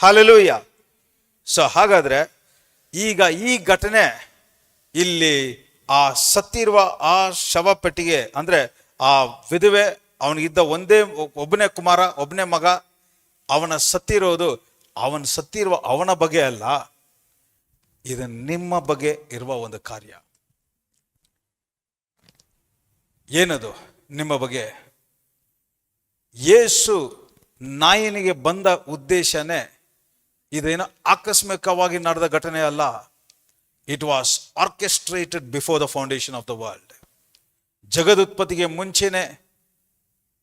Hallelujah. So ಹಾಗಾದ್ರೆ ಈಗ ಈ ಘಟನೆ ಇಲ್ಲಿ ಆ ಸತ್ತಿರುವ ಆ ಶವ ಪೆಟ್ಟಿಗೆ ಅಂದ್ರೆ ಆ ವಿಧವೆ, ಅವನಿಗಿದ್ದ ಒಬ್ಬನೇ ಕುಮಾರ, ಒಬ್ಬನೇ ಮಗ, ಅವನ ಸತ್ತಿರುವ ಅವನ ಬಗ್ಗೆ ಅಲ್ಲ, ಇದು ನಿಮ್ಮ ಬಗ್ಗೆ ಇರುವ ಒಂದು ಕಾರ್ಯ. ಏನದು ನಿಮ್ಮ ಬಗ್ಗೆ? ಯೇಸು ನಾಯನಿಗೆ ಬಂದ ಉದ್ದೇಶನೇ ಇದೇನೋ ಆಕಸ್ಮಿಕವಾಗಿ ನಡೆದ ಘಟನೆ ಅಲ್ಲ. It was orchestrated before the foundation of the world. ಜಗದುತ್ಪತ್ತಿಗೆ ಮುಂಚೆನೆ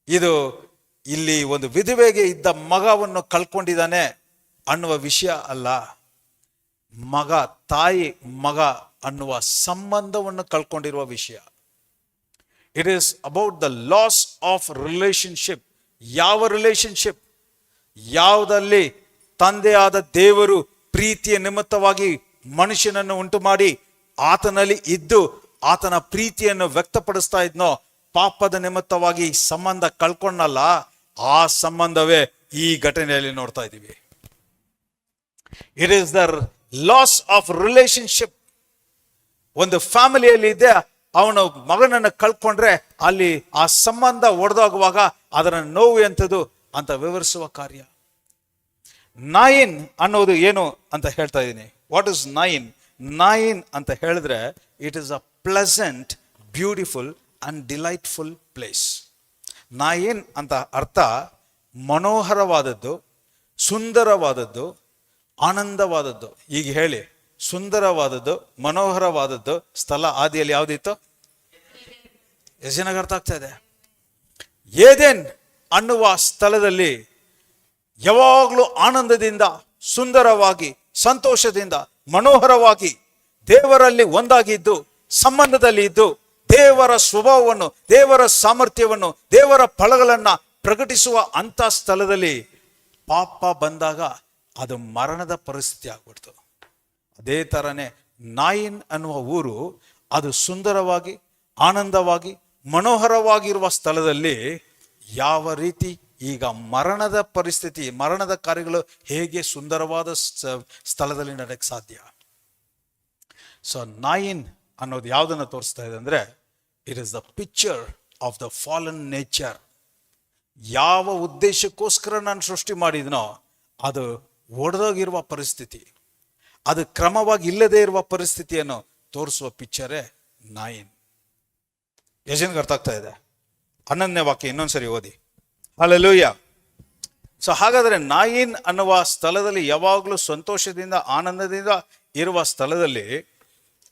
ಇದು ಇಲ್ಲಿ ಒಂದು ವಿಧವೆಗೆ ಇದ್ದ ಮಗವನ್ನು ಕಳ್ಕೊಂಡಿದ್ದಾನೆ ಅನ್ನುವ ವಿಷಯ ಅಲ್ಲ, ತಾಯಿ ಮಗ ಅನ್ನುವ ಸಂಬಂಧವನ್ನು ಕಳ್ಕೊಂಡಿರುವ ವಿಷಯ. It is about the loss of relationship. ಯಾವ ರಿಲೇಶನ್ಶಿಪ್? ಯಾವುದಲ್ಲಿ ತಂದೆಯಾದ ದೇವರು ಪ್ರೀತಿಯ ನಿಮಿತ್ತವಾಗಿ ಮನುಷ್ಯನನ್ನು ಉಂಟು ಮಾಡಿ ಆತನಲ್ಲಿ ಇದ್ದು ಆತನ ಪ್ರೀತಿಯನ್ನು ವ್ಯಕ್ತಪಡಿಸ್ತಾ ಇದ್ನೋ, ಪಾಪದ ನಿಮಿತ್ತವಾಗಿ ಸಂಬಂಧ ಕಳ್ಕೊಂಡಲ್ಲ, ಆ ಸಂಬಂಧವೇ ಈ ಘಟನೆಯಲ್ಲಿ ನೋಡ್ತಾ ಇದ್ದೀವಿ. It is the loss of relationship. ಒಂದು ಫ್ಯಾಮಿಲಿಯಲ್ಲಿ ಇದೆ, ಅವನು ಮಗನನ್ನು ಕಳ್ಕೊಂಡ್ರೆ ಅಲ್ಲಿ ಆ ಸಂಬಂಧ ಒಡೆದೋಗುವಾಗ ಅದರ ನೋವು ಎಂಥದ್ದು ಅಂತ ವಿವರಿಸುವ ಕಾರ್ಯ. ನಾಯಿನ್ ಅನ್ನೋದು ಏನು ಅಂತ ಹೇಳ್ತಾ ಇದ್ದೀನಿ. What is ನಾಯಿನ್? ನಾಯಿನ್ ಅಂತ ಹೇಳಿದ್ರೆ it is a pleasant, beautiful and delightful place. Nain ಅಂತ ಅರ್ಥ ಮನೋಹರವಾದದ್ದು, ಸುಂದರವಾದದ್ದು, ಆನಂದವಾದದ್ದು. ಈಗ ಹೇಳಿ, ಸುಂದರವಾದದ್ದು, ಮನೋಹರವಾದದ್ದು ಸ್ಥಳ ಆದಿಯಲ್ಲಿ ಯಾವುದಿತ್ತು? ಎಷ್ಟು ಜನಕ್ಕೆ ಅರ್ಥ ಆಗ್ತಾ ಇದೆ? ಏದೆನ್ ಅನ್ನುವ ಸ್ಥಳದಲ್ಲಿ ಯಾವಾಗಲೂ ಆನಂದದಿಂದ, ಸುಂದರವಾಗಿ, ಸಂತೋಷದಿಂದ, ಮನೋಹರವಾಗಿ ದೇವರಲ್ಲಿ ಒಂದಾಗಿದ್ದು, ಸಂಬಂಧದಲ್ಲಿ ಇದ್ದು, ದೇವರ ಸ್ವಭಾವವನ್ನು, ದೇವರ ಸಾಮರ್ಥ್ಯವನ್ನು, ದೇವರ ಫಲಗಳನ್ನ ಪ್ರಕಟಿಸುವ ಅಂತ ಸ್ಥಳದಲ್ಲಿ ಪಾಪ ಬಂದಾಗ ಅದು ಮರಣದ ಪರಿಸ್ಥಿತಿ ಆಗ್ಬಿಡ್ತು. ಅದೇ ಥರನೇ ನಾಯಿನ್ ಅನ್ನುವ ಊರು ಅದು ಸುಂದರವಾಗಿ, ಆನಂದವಾಗಿ, ಮನೋಹರವಾಗಿರುವ ಸ್ಥಳದಲ್ಲಿ ಯಾವ ರೀತಿ ಈಗ ಮರಣದ ಪರಿಸ್ಥಿತಿ, ಮರಣದ ಕಾರ್ಯಗಳು ಹೇಗೆ ಸುಂದರವಾದ ಸ್ಥಳದಲ್ಲಿ ನಡೆಯಕ್ಕೆ ಸಾಧ್ಯ? ಸೊ ನಾಯಿನ್ ಅನ್ನೋದು ಯಾವುದನ್ನು ತೋರಿಸ್ತಾ ಇದೆ ಅಂದ್ರೆ, it is the picture of the fallen nature. ಯಾವ ಉದ್ದೇಶಕ್ಕೋಸ್ಕರ ನಾನು ಸೃಷ್ಟಿ ಮಾಡಿದ್ನೋ ಅದು ಒಡೆದೋಗಿರುವ ಪರಿಸ್ಥಿತಿ, ಅದು ಕ್ರಮವಾಗಿ ಇಲ್ಲದೆ ಇರುವ ಪರಿಸ್ಥಿತಿಯನ್ನು ತೋರಿಸುವ ಪಿಕ್ಚರೇ ನಾಯಿನ್. ಯಜನ್ಗೆ ಅರ್ಥ ಆಗ್ತಾ ಇದೆ? 11ನೇ ವಾಕ್ಯ ಇನ್ನೊಂದ್ಸರಿ ಓದಿ. ಹಲ್ಲೆಲೂಯ. ಸೊ ಹಾಗಾದ್ರೆ ನಾಯಿನ್ ಅನ್ನುವ ಸ್ಥಳದಲ್ಲಿ ಯಾವಾಗಲೂ ಸಂತೋಷದಿಂದ, ಆನಂದದಿಂದ ಇರುವ ಸ್ಥಳದಲ್ಲಿ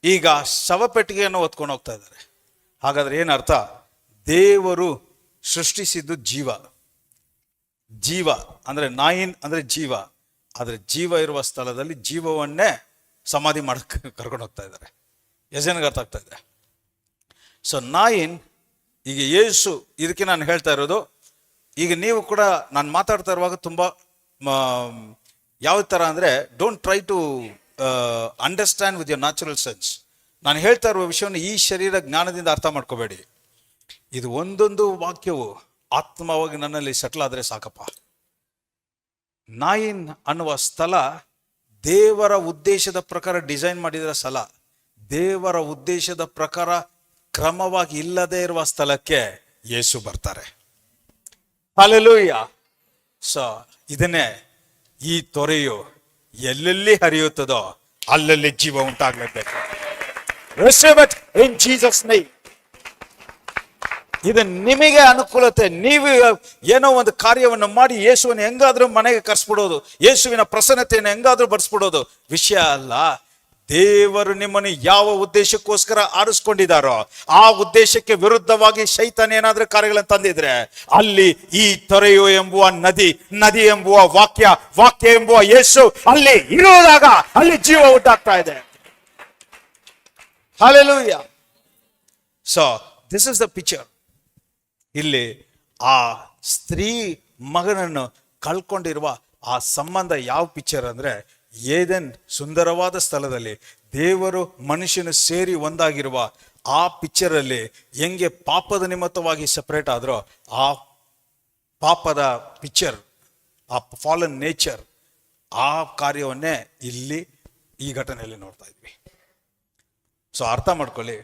ಈಗ ಶವಪೆಟ್ಟಿಗೆಯನ್ನು ಹೊತ್ಕೊಂಡು ಹೋಗ್ತಾ ಇದ್ದಾರೆ. ಹಾಗಾದ್ರೆ ಏನರ್ಥ? ದೇವರು ಸೃಷ್ಟಿಸಿದ್ದು ಜೀವ. ಜೀವ ಅಂದ್ರೆ ನಾಯಿನ್ ಅಂದ್ರೆ ಜೀವ. ಆದ್ರೆ ಜೀವ ಇರುವ ಸ್ಥಳದಲ್ಲಿ ಜೀವವನ್ನೇ ಸಮಾಧಿ ಮಾಡಕ್ಕೆ ಕರ್ಕೊಂಡು ಹೋಗ್ತಾ ಇದ್ದಾರೆ. ಯಜನ್ಗೆ ಅರ್ಥ ಆಗ್ತಾ ಇದೆ? ಸೊ ನಾಯಿನ್ ಈಗ ಯೇಸು, ಇದಕ್ಕೆ ನಾನು ಹೇಳ್ತಾ ಇರೋದು, ಈಗ ನೀವು ಕೂಡ ನಾನು ಮಾತಾಡ್ತಾ ಇರುವಾಗ ತುಂಬ ಯಾವ ಥರ ಅಂದರೆ, don't try to understand with your natural sense. ನಾನು ಹೇಳ್ತಾ ಇರುವ ವಿಷಯವನ್ನು ಈ ಶರೀರ ಜ್ಞಾನದಿಂದ ಅರ್ಥ ಮಾಡ್ಕೋಬೇಡಿ. ಇದು ಒಂದೊಂದು ವಾಕ್ಯವು ಆತ್ಮವಾಗಿ ನನ್ನಲ್ಲಿ ಸೆಟ್ಲ್ ಆದರೆ ಸಾಕಪ್ಪ. ನಾಯಿನ್ ಅನ್ನುವ ಸ್ಥಳ ದೇವರ ಉದ್ದೇಶದ ಪ್ರಕಾರ ಡಿಸೈನ್ ಮಾಡಿದ ಸ್ಥಳ. ದೇವರ ಉದ್ದೇಶದ ಪ್ರಕಾರ ಕ್ರಮವಾಗಿ ಇಲ್ಲದೆ ಇರುವ ಸ್ಥಳಕ್ಕೆ ಯೇಸು ಬರ್ತಾರೆ. ಹಲ್ಲೆಲೂಯ. ಸೊ ಇದನ್ನೇ ಈ ತೊರೆಯು ಎಲ್ಲೆಲ್ಲಿ ಹರಿಯುತ್ತದೋ ಅಲ್ಲಲ್ಲಿ ಜೀವ ಉಂಟಾಗಲೇಬೇಕು. ಇದು ನಿಮಗೆ ಅನುಕೂಲತೆ. ನೀವು ಏನೋ ಒಂದು ಕಾರ್ಯವನ್ನು ಮಾಡಿ ಯೇಸುವನ್ನು ಹೆಂಗಾದ್ರೂ ಮನೆಗೆ ಕರ್ಸ್ಬಿಡೋದು, ಯೇಸುವಿನ ಪ್ರಸನ್ನತೆಯನ್ನು ಹೆಂಗಾದ್ರೂ ಬರ್ಸ್ಬಿಡೋದು ವಿಷಯ ಅಲ್ಲ. ದೇವರು ನಿಮ್ಮನ್ನು ಯಾವ ಉದ್ದೇಶಕ್ಕೋಸ್ಕರ ಆರಿಸ್ಕೊಂಡಿದ್ದಾರೋ ಆ ಉದ್ದೇಶಕ್ಕೆ ವಿರುದ್ಧವಾಗಿ ಶೈತಾನ ಏನಾದ್ರೂ ಕಾರ್ಯಗಳನ್ನು ತಂದಿದ್ರೆ ಅಲ್ಲಿ ಈ ತೊರೆಯು ಎಂಬುವ ನದಿ ಎಂಬುವ ವಾಕ್ಯ ಎಂಬುವ ಯೇಸು ಅಲ್ಲಿ ಇರುವುದಾಗ ಅಲ್ಲಿ ಜೀವ ಉಂಟಾಗ್ತಾ ಇದೆ. Hallelujah. So this is the picture. ಇಲ್ಲಿ ಆ ಸ್ತ್ರೀ ಮಗನನ್ನು ಕಳ್ಕೊಂಡಿರುವ ಆ ಸಂಬಂಧ ಯಾವ ಪಿಕ್ಚರ್ ಅಂದ್ರೆ, ಏದೆನ್ ಸುಂದರವಾದ ಸ್ಥಳದಲ್ಲಿ ದೇವರು ಮನುಷ್ಯನು ಸೇರಿ ಒಂದಾಗಿರುವ ಆ ಪಿಕ್ಚರಲ್ಲಿ ಹೆಂಗೆ ಪಾಪದ ನಿಮಿತ್ತವಾಗಿ ಸೆಪರೇಟ್ ಆದ್ರೋ ಆ ಪಾಪದ ಪಿಕ್ಚರ್, ಆ ಫಾಲನ್ ನೇಚರ್ ಆ ಕಾರ್ಯವನ್ನೇ ಇಲ್ಲಿ ಈ ಘಟನೆಯಲ್ಲಿ ನೋಡ್ತಾ ಇದ್ವಿ. ಸೊ ಅರ್ಥ ಮಾಡ್ಕೊಳ್ಳಿ,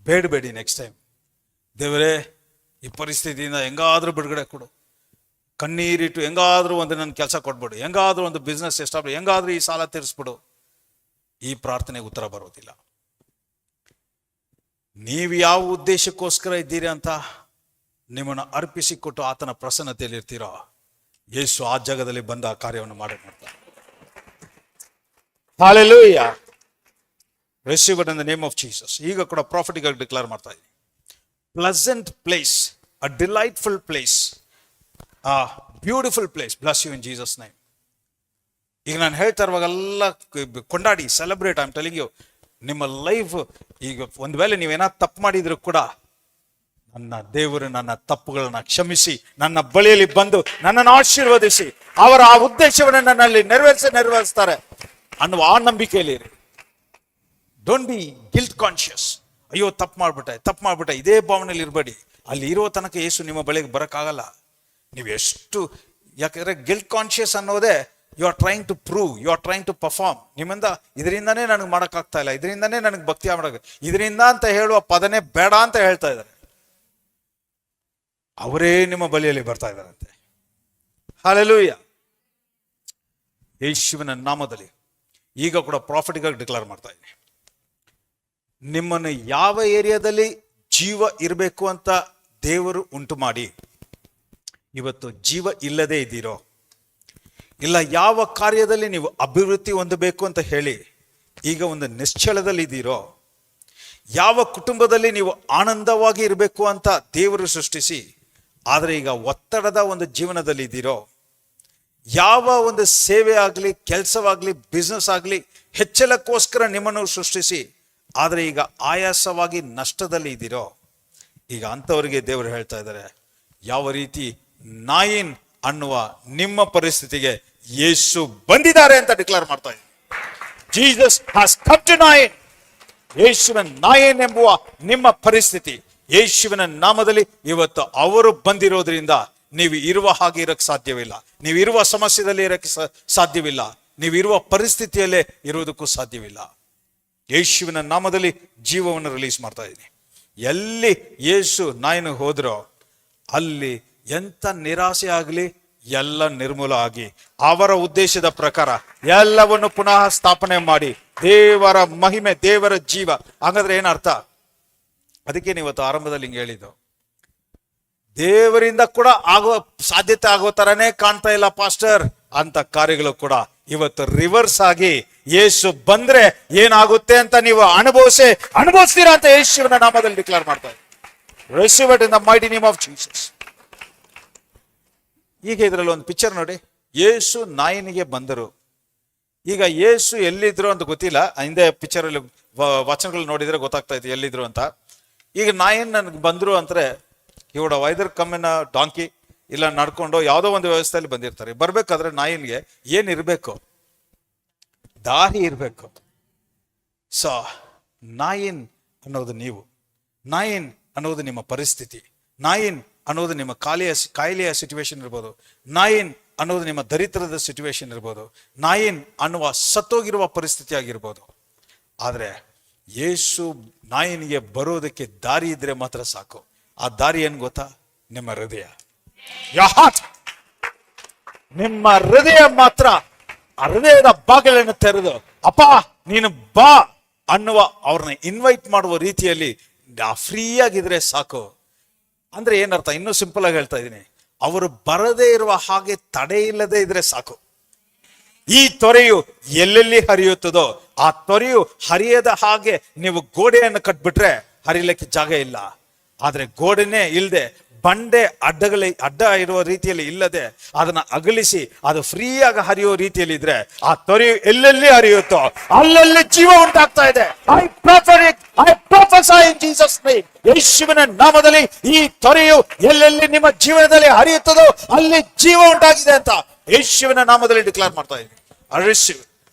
ಬೇಡಬೇಡಿ ನೆಕ್ಸ್ಟ್ ಟೈಮ್, ದೇವರೇ ಈ ಪರಿಸ್ಥಿತಿಯಿಂದ ಹೆಂಗಾದ್ರೂ ಬಿಡುಗಡೆ ಕೊಡು, ಕಣ್ಣೀರಿಟ್ಟು ಹೆಂಗಾದ್ರೂ ಒಂದು ನನ್ನ ಕೆಲಸ ಕೊಟ್ಬಿಡು, ಹೆಂಗಾದ್ರೂ ಒಂದು ಬಿಸ್ನೆಸ್ ಎಸ್ಟಾಬ್ಲಿಷ್, ಹೆಂಗಾದ್ರೂ ಈ ಸಾಲ ತೀರಿಸ್ಬಿಡು. ಈ ಪ್ರಾರ್ಥನೆಗೆ ಉತ್ತರ ಬರೋದಿಲ್ಲ. ನೀವು ಯಾವ ಉದ್ದೇಶಕ್ಕೋಸ್ಕರ ಇದ್ದೀರಿ ಅಂತ ನಿಮ್ಮನ್ನು ಅರ್ಪಿಸಿಕೊಟ್ಟು ಆತನ ಪ್ರಸನ್ನತೆಯಲ್ಲಿ ಇರ್ತೀರೋ, ಯೇಸು ಆ ಜಾಗದಲ್ಲಿ ಬಂದ ಆ ಕಾರ್ಯವನ್ನು ಮಾಡ್ತಾರೆ. Hallelujah. Receive it in the name of Jesus. ಈಗ ಕೂಡ ಪ್ರಾಫಿಟಿಕ್ ಆಗಿ ಡಿಕ್ಲೇರ್ ಮಾಡ್ತಾ ಇದ್ದೀನಿ. Pleasant place, a delightful place, a beautiful place. Bless you in Jesus name. ಈಗ ನಾನು ಹೇಳ್ತಾ ಇರುವಾಗೆಲ್ಲ ಕೊಂಡಾಡಿ, celebrate. I am telling you, ನಿಮ್ಮ ಲೈಫ್ ಈಗ ಒಂದು ವೇಳೆ ನೀವೇನಾದ್ರು ತಪ್ಪು ಮಾಡಿದ್ರು ಕೂಡ, ನನ್ನ ದೇವರು ನನ್ನ ತಪ್ಪುಗಳನ್ನ ಕ್ಷಮಿಸಿ ನನ್ನ ಬಳಿಯಲ್ಲಿ ಬಂದು ನನ್ನನ್ನು ಆಶೀರ್ವದಿಸಿ ಅವರ ಆ ಉದ್ದೇಶವನ್ನು ನನ್ನಲ್ಲಿ ನೆರವೇರಿಸ್ತಾರೆ ಅನ್ನುವ ಆ ನಂಬಿಕೆಯಲ್ಲಿ ಇರಿ. Don't be guilt conscious. ಅಯ್ಯೋ ತಪ್ಪು ಮಾಡ್ಬಿಟ್ಟೆ ಇದೇ ಭಾವನೆಯಲ್ಲಿ ಇರಬೇಡಿ. ಅಲ್ಲಿ ಇರೋ ತನಕ ಯೇಸು ನಿಮ್ಮ ಬಳಿಗೆ ಬರೋಕ್ಕಾಗಲ್ಲ. ನೀವು ಎಷ್ಟು, ಯಾಕಂದ್ರೆ ಗಿಲ್ಟ್ ಕಾನ್ಶಿಯಸ್ ಅನ್ನೋದೇ you are trying to prove, you are trying to perform. ನಿಮ್ಮಿಂದ ಇದರಿಂದನೇ ನನಗೆ ಮಾಡೋಕ್ಕಾಗ್ತಾ ಇಲ್ಲ, ಇದರಿಂದನೇ ನನಗೆ ಭಕ್ತಿ ಮಾಡೋಕೆ, ಇದರಿಂದ ಅಂತ ಹೇಳುವ ಪದನೇ ಬೇಡ ಅಂತ ಹೇಳ್ತಾ ಇದ್ದಾರೆ. ಅವರೇ ನಿಮ್ಮ ಬಳಿಯಲ್ಲಿ ಬರ್ತಾ ಇದ್ದಾರಂತೆ. ಹಲ್ಲೆಲೂಯಾ. ಯೇಸುವಿನ ನಾಮದಲ್ಲಿ ಈಗ ಕೂಡ ಪ್ರಾಫಿಟಿಕ್ ಆಗಿ ಡಿಕ್ಲೇರ್ ಮಾಡ್ತಾ ಇದ್ದೀನಿ, ನಿಮ್ಮನ್ನು ಯಾವ ಏರಿಯಾದಲ್ಲಿ ಜೀವ ಇರಬೇಕು ಅಂತ ದೇವರು ಉಂಟು ಮಾಡಿ ಇವತ್ತು ಜೀವ ಇಲ್ಲದೆ ಇದ್ದೀರೋ, ಇಲ್ಲ ಯಾವ ಕಾರ್ಯದಲ್ಲಿ ನೀವು ಅಭಿವೃದ್ಧಿ ಹೊಂದಬೇಕು ಅಂತ ಹೇಳಿ ಈಗ ಒಂದು ನಿಶ್ಚಲದಲ್ಲಿ ಇದ್ದೀರೋ, ಯಾವ ಕುಟುಂಬದಲ್ಲಿ ನೀವು ಆನಂದವಾಗಿ ಇರಬೇಕು ಅಂತ ದೇವರು ಸೃಷ್ಟಿಸಿ ಆದರೆ ಈಗ ಒತ್ತಡದ ಒಂದು ಜೀವನದಲ್ಲಿ ಇದ್ದೀರೋ, ಯಾವ ಒಂದು ಸೇವೆ ಆಗಲಿ, ಕೆಲಸವಾಗಲಿ, ಬಿಸ್ನೆಸ್ ಆಗಲಿ ಹೆಚ್ಚಳಕ್ಕೋಸ್ಕರ ನಿಮ್ಮನ್ನು ಸೃಷ್ಟಿಸಿ ಆದರೆ ಈಗ ಆಯಾಸವಾಗಿ ನಷ್ಟದಲ್ಲಿ ಇದ್ದೀರೋ, ಈಗ ಅಂಥವರಿಗೆ ದೇವರು ಹೇಳ್ತಾ ಇದ್ದಾರೆ, ಯಾವ ರೀತಿ ನಾಯಿನ್ ಅನ್ನುವ ನಿಮ್ಮ ಪರಿಸ್ಥಿತಿಗೆ ಯೇಸು ಬಂದಿದ್ದಾರೆ ಅಂತ ಡಿಕ್ಲೇರ್ ಮಾಡ್ತಾ ಇದ್ದೀನಿ. Jesus has come to Nain. ಯೇಸುವಿನ ನಾಯಿನ್ ಎಂಬುವ ನಿಮ್ಮ ಪರಿಸ್ಥಿತಿ ಯೇಸುವಿನ ನಾಮದಲ್ಲಿ ಇವತ್ತು ಅವರು ಬಂದಿರೋದ್ರಿಂದ ನೀವು ಇರುವ ಹಾಗೆ ಇರಕ್ಕೆ ಸಾಧ್ಯವಿಲ್ಲ, ನೀವು ಇರುವ ಸಮಸ್ಯೆಯಲ್ಲಿ ಇರಕ್ಕೆ ಸಾಧ್ಯವಿಲ್ಲ, ನೀವು ಇರುವ ಪರಿಸ್ಥಿತಿಯಲ್ಲೇ ಇರುವುದಕ್ಕೂ ಸಾಧ್ಯವಿಲ್ಲ. ಯೇಸುವಿನ ನಾಮದಲ್ಲಿ ಜೀವವನ್ನು ರಿಲೀಸ್ ಮಾಡ್ತಾ ಇದ್ದೀನಿ. ಎಲ್ಲಿ ಯೇಸು ನಾಯಿನ ಹೋದ್ರೋ ಅಲ್ಲಿ ಎಂಥ ನಿರಾಸೆ ಆಗಲಿ ಎಲ್ಲ ನಿರ್ಮೂಲ ಆಗಿ ಅವರ ಉದ್ದೇಶದ ಪ್ರಕಾರ ಎಲ್ಲವನ್ನು ಪುನಃ ಸ್ಥಾಪನೆ ಮಾಡಿ ದೇವರ ಮಹಿಮೆ, ದೇವರ ಜೀವ. ಹಾಗಾದ್ರೆ ಏನರ್ಥ? ಅದಕ್ಕೆ ಇವತ್ತು ಆರಂಭದಲ್ಲಿ ಹಿಂಗೆ ಹೇಳಿದ್ದು, ದೇವರಿಂದ ಕೂಡ ಆಗೋ ಸಾಧ್ಯತೆ ಆಗೋ ತರನೇ ಕಾಣ್ತಾ ಇಲ್ಲ ಪಾಸ್ಟರ್ ಅಂತ ಕಾರ್ಯಗಳು ಕೂಡ ಇವತ್ತು ರಿವರ್ಸ್ ಆಗಿ ಯೇಸು ಬಂದ್ರೆ ಏನಾಗುತ್ತೆ ಅಂತ ನೀವು ಅನುಭವಿಸ್ತೀರಾ ಅಂತ ಯೇಸುವಿನ ನಾಮದಲ್ಲಿ ಡಿಕ್ಲೇರ್ ಮಾಡ್ತಾ ಇದ್ದಾರೆ. Receive it in the mighty name of Jesus. ಈಗ ಇದರಲ್ಲಿ ಒಂದು ಪಿಕ್ಚರ್ ನೋಡಿ, ಯೇಸು ನಾಯಿನಿಗೆ ಬಂದರು. ಈಗ ಯೇಸು ಎಲ್ಲಿದ್ರು ಅಂತ ಗೊತ್ತಿಲ್ಲ, ಹಿಂದೆ ಪಿಕ್ಚರ್ ಅಲ್ಲಿ ವಚನಗಳು ನೋಡಿದ್ರೆ ಗೊತ್ತಾಗ್ತಾ ಇತ್ತು ಎಲ್ಲಿದ್ರು ಅಂತ. ಈಗ ನಾಯಿನ್ ನನಗೆ ಬಂದ್ರು ಅಂದ್ರೆ ಇವಡ ವೈದರ್ ಕಮ್ಮಿನ ಡಾಂಕಿ ಇಲ್ಲ ನಡ್ಕೊಂಡು ಯಾವುದೋ ಒಂದು ವ್ಯವಸ್ಥೆಯಲ್ಲಿ ಬಂದಿರ್ತಾರೆ. ಬರ್ಬೇಕಾದ್ರೆ ನಾಯಿನ್ಗೆ ಏನಿರ್ಬೇಕು? ದಾರಿ ಇರಬೇಕು. ಸೊ ನಾಯಿನ್ ಅನ್ನೋದು ನೀವು, ನಾಯಿನ್ ಅನ್ನೋದು ನಿಮ್ಮ ಪರಿಸ್ಥಿತಿ, ನಾಯಿನ್ ಅನ್ನೋದು ನಿಮ್ಮ ಕಾಯಿಲೆಯ ಸಿಚುವೇಶನ್ ಇರ್ಬೋದು, ನಾಯಿನ್ ಅನ್ನೋದು ನಿಮ್ಮ ದರಿದ್ರದ ಸಿಚುವೇಶನ್ ಇರ್ಬೋದು, ನಾಯಿನ್ ಅನ್ನುವ ಸತ್ತೋಗಿರುವ ಪರಿಸ್ಥಿತಿ ಆಗಿರ್ಬೋದು. ಆದರೆ ಯೇಸು ನಾಯಿನಿಗೆ ಬರೋದಕ್ಕೆ ದಾರಿ ಇದ್ರೆ ಮಾತ್ರ ಸಾಕು. ಆ ದಾರಿ ಏನ್ ಗೊತ್ತಾ? ನಿಮ್ಮ ಹೃದಯ. ನಿಮ್ಮ ಹೃದಯ ಮಾತ್ರ, ಆ ಹೃದಯದ ಬಾಗಿಲನ್ನು ತೆರೆದು ಅಪ್ಪ ನೀನು ಬಾ ಅನ್ನುವ ಅವ್ರನ್ನ ಇನ್ವೈಟ್ ಮಾಡುವ ರೀತಿಯಲ್ಲಿ ಫ್ರೀ ಆಗಿದ್ರೆ ಸಾಕು. ಅಂದ್ರೆ ಏನರ್ಥ? ಇನ್ನೂ ಸಿಂಪಲ್ ಆಗಿ ಹೇಳ್ತಾ ಇದ್ದೀನಿ, ಅವರು ಬರದೇ ಇರುವ ಹಾಗೆ ತಡೆ ಇಲ್ಲದೆ ಇದ್ರೆ ಸಾಕು. ಈ ತೊರೆಯು ಎಲ್ಲೆಲ್ಲಿ ಹರಿಯುತ್ತದೋ ಆ ತೊರೆಯು ಹರಿಯದ ಹಾಗೆ ನೀವು ಗೋಡೆಯನ್ನು ಕಟ್ಬಿಟ್ರೆ ಹರಿಲಿಕ್ಕೆ ಜಾಗ ಇಲ್ಲ. ಆದ್ರೆ ಗೋಡೆನೇ ಇಲ್ಲದೆ, ಬಂಡೆ ಅಡ್ಡ ಇರುವ ರೀತಿಯಲ್ಲಿ ಇಲ್ಲದೆ ಅದನ್ನ ಅಗಲಿಸಿ ಅದು ಫ್ರೀಯಾಗಿ ಹರಿಯುವ ರೀತಿಯಲ್ಲಿ ಇದ್ರೆ ಆ ತೊರೆಯು ಎಲ್ಲೆಲ್ಲಿ ಹರಿಯುತ್ತೋ ಅಲ್ಲಲ್ಲಿ ಜೀವ ಉಂಟಾಗ್ತಾ ಇದೆ. I prophesy in Jesus name. ಯೇಸುವಿನ ನಾಮದಲ್ಲಿ ಈ ತೊರೆಯು ಎಲ್ಲೆಲ್ಲಿ ನಿಮ್ಮ ಜೀವನದಲ್ಲಿ ಹರಿಯುತ್ತದೋ ಅಲ್ಲಿ ಜೀವ ಉಂಟಾಗಿದೆ ಅಂತ ಯೇಸುವಿನ ನಾಮದಲ್ಲಿ ಡಿಕ್ಲೇರ್ ಮಾಡ್ತಾ ಇದ್ದೀನಿ.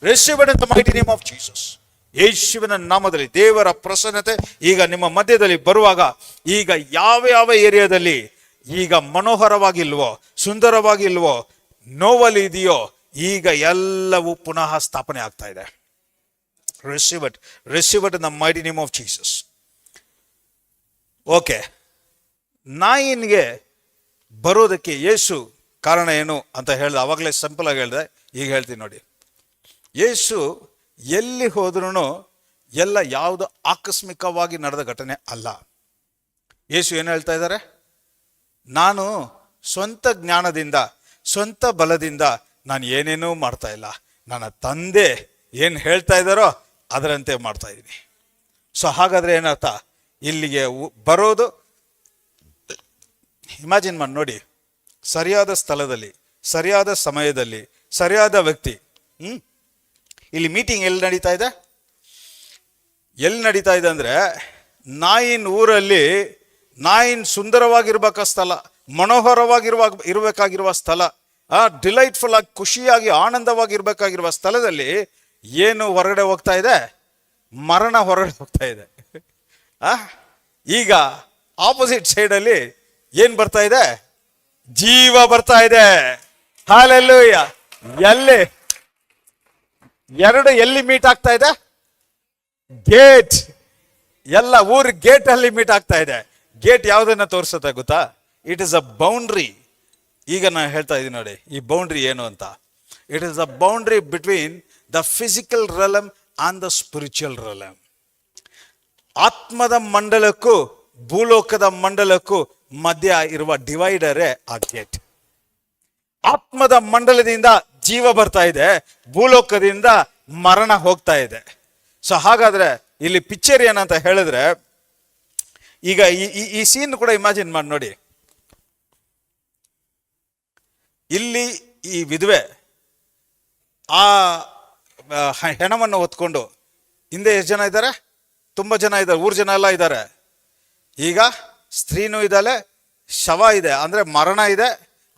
Receive it in the mighty name of Jesus. ಯೇಸುವಿನ ನಾಮದಲ್ಲಿ ದೇವರ ಪ್ರಸನ್ನತೆ ಈಗ ನಿಮ್ಮ ಮಧ್ಯದಲ್ಲಿ ಬರುವಾಗ, ಈಗ ಯಾವ ಯಾವ ಏರಿಯಾದಲ್ಲಿ ಈಗ ಮನೋಹರವಾಗಿಲ್ವೋ, ಸುಂದರವಾಗಿಲ್ವೋ, ನೋವಲ್ಲಿ ಇದೆಯೋ ಈಗ ಎಲ್ಲವೂ ಪುನಃ ಸ್ಥಾಪನೆ ಆಗ್ತಾ ಇದೆ. Receive it in the mighty name of Jesus. Okay, ನಾಯಿನ್ಗೆ ಬರೋದಕ್ಕೆ ಯೇಸು ಕಾರಣ ಏನು ಅಂತ ಹೇಳ್ದೆ. ಅವಾಗಲೇ ಸಿಂಪಲ್ ಆಗಿ ಹೇಳಿದೆ, ಈಗ ಹೇಳ್ತೀನಿ ನೋಡಿ. ಯೇಸು ಎಲ್ಲಿ ಹೋದ್ರೂ ಎಲ್ಲ ಯಾವುದು ಆಕಸ್ಮಿಕವಾಗಿ ನಡೆದ ಘಟನೆ ಅಲ್ಲ. ಯೇಸು ಏನು ಹೇಳ್ತಾ ಇದ್ದಾರೆ? ನಾನು ಸ್ವಂತ ಜ್ಞಾನದಿಂದ, ಸ್ವಂತ ಬಲದಿಂದ ನಾನು ಏನೇನೂ ಮಾಡ್ತಾ ಇಲ್ಲ. ನನ್ನ ತಂದೆ ಏನು ಹೇಳ್ತಾ ಇದ್ದಾರೋ ಅದರಂತೆ ಮಾಡ್ತಾ ಇದ್ದೀನಿ. ಸೊ ಹಾಗಾದ್ರೆ ಏನರ್ಥ? ಇಲ್ಲಿಗೆ ಬರೋದು, ಇಮ್ಯಾಜಿನ್ ಮಾಡಿ ನೋಡಿ, ಸರಿಯಾದ ಸ್ಥಳದಲ್ಲಿ, ಸರಿಯಾದ ಸಮಯದಲ್ಲಿ, ಸರಿಯಾದ ವ್ಯಕ್ತಿ. ಇಲ್ಲಿ ಮೀಟಿಂಗ್ ಎಲ್ಲಿ ನಡೀತಾ ಇದೆ? ಎಲ್ಲಿ ನಡೀತಾ ಇದೆ ಅಂದರೆ, ನಾಯಿನ್ ಊರಲ್ಲಿ, ನಾಯಿನ್ ಸುಂದರವಾಗಿರ್ಬೇಕ ಸ್ಥಳ, ಇರಬೇಕಾಗಿರುವ ಸ್ಥಳ, ಡಿಲೈಟ್ಫುಲ್ ಆಗಿ, ಖುಷಿಯಾಗಿ, ಆನಂದವಾಗಿರ್ಬೇಕಾಗಿರುವ ಸ್ಥಳದಲ್ಲಿ ಏನು ಹೊರಗಡೆ ಹೋಗ್ತಾ ಇದೆ? ಮರಣ ಹೊರಗಡೆ ಹೋಗ್ತಾ ಇದೆ. ಈಗ ಆಪೋಸಿಟ್ ಸೈಡಲ್ಲಿ ಏನ್ ಬರ್ತಾ ಇದೆ? ಜೀವ ಬರ್ತಾ ಇದೆ. ಹಾಲೆಲೂಯ. ಎಲ್ಲಿ ಎರಡು ಎಲ್ಲಿ ಮೀಟ್ ಆಗ್ತಾ ಇದೆ? ಗೇಟ್. ಎಲ್ಲ ಊರ್ ಗೇಟ್ ಅಲ್ಲಿ ಮೀಟ್ ಆಗ್ತಾ ಇದೆ. ಗೇಟ್ ಯಾವುದನ್ನ ತೋರಿಸುತ್ತೆ ಗೊತ್ತಾ? It is a boundary. ಈಗ ನಾನು ಹೇಳ್ತಾ ಇದ್ದೀನಿ ನೋಡಿ, ಈ ಬೌಂಡ್ರಿ ಏನು ಅಂತ. It is a boundary between the physical realm and the spiritual realm. ಆತ್ಮದ ಮಂಡಲಕ್ಕೂ ಭೂಲೋಕದ ಮಂಡಲಕ್ಕೂ ಮಧ್ಯ ಇರುವ ಡಿವೈಡರೇ ಆ ಗೇಟ್. ಆತ್ಮದ ಮಂಡಲದಿಂದ ಜೀವ ಬರ್ತಾ ಇದೆ, ಭೂಲೋಕದಿಂದ ಮರಣ ಹೋಗ್ತಾ ಇದೆ. ಸೊ ಹಾಗಾದ್ರೆ ಇಲ್ಲಿ ಪಿಕ್ಚರ್ ಏನಂತ ಹೇಳಿದ್ರೆ, ಈಗ ಈ ಸೀನ್ ಕೂಡ ಇಮ್ಯಾಜಿನ್ ಮಾಡಿ ನೋಡಿ. ಇಲ್ಲಿ ಈ ವಿಧವೆ ಆ ಹೆಣವನ್ನು ಹೊತ್ಕೊಂಡು, ಹಿಂದೆ ಎಷ್ಟು ಜನ ಇದ್ದಾರೆ? ತುಂಬ ಜನ ಇದ್ದಾರೆ, 3 ಜನ ಎಲ್ಲ ಇದ್ದಾರೆ. ಈಗ ಸ್ತ್ರೀನೂ ಇದ್ದಾಳೆ, ಶವ ಇದೆ, ಅಂದ್ರೆ ಮರಣ ಇದೆ,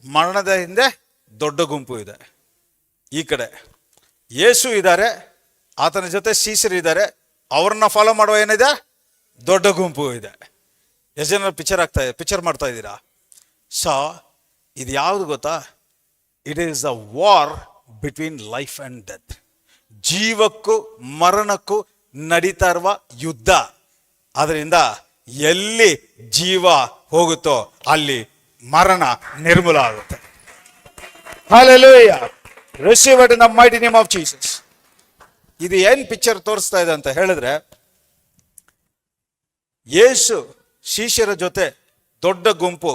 ಮರಣದ ಹಿಂದೆ ದೊಡ್ಡ ಗುಂಪು ಇದೆ. ಈ ಕಡೆ ಯೇಸು ಇದ್ದಾರೆ, ಆತನ ಜೊತೆ ಶಿಷ್ಯರು ಇದ್ದಾರೆ, ಅವ್ರನ್ನ ಫಾಲೋ ಮಾಡುವ ಏನಿದೆ? ದೊಡ್ಡ ಗುಂಪು ಇದೆ. ಎಷ್ಟು ಜನ ಪಿಕ್ಚರ್ ಮಾಡ್ತಾ ಇದ್ದೀರಾ? ಸೊ ಇದು ಯಾವುದು ಗೊತ್ತಾ? It is a war between life and death. ಜೀವಕ್ಕೂ ಮರಣಕ್ಕೂ ನಡೀತಾ ಇರುವ ಯುದ್ಧ. ಅದರಿಂದ ಎಲ್ಲಿ ಜೀವ ಹೋಗುತ್ತೋ ಅಲ್ಲಿ ಮರಣ ನಿರ್ಮೂಲ ಆಗುತ್ತೆ. Hallelujah. Receive it in the mighty name of Jesus. ಇದು ಏನ್ ಪಿಕ್ಚರ್ ತೋರಿಸ್ತಾ ಇದೆ ಅಂತ ಹೇಳಿದ್ರೆ, ಯೇಸು ಶಿಷ್ಯರ ಜೊತೆ ದೊಡ್ಡ ಗುಂಪು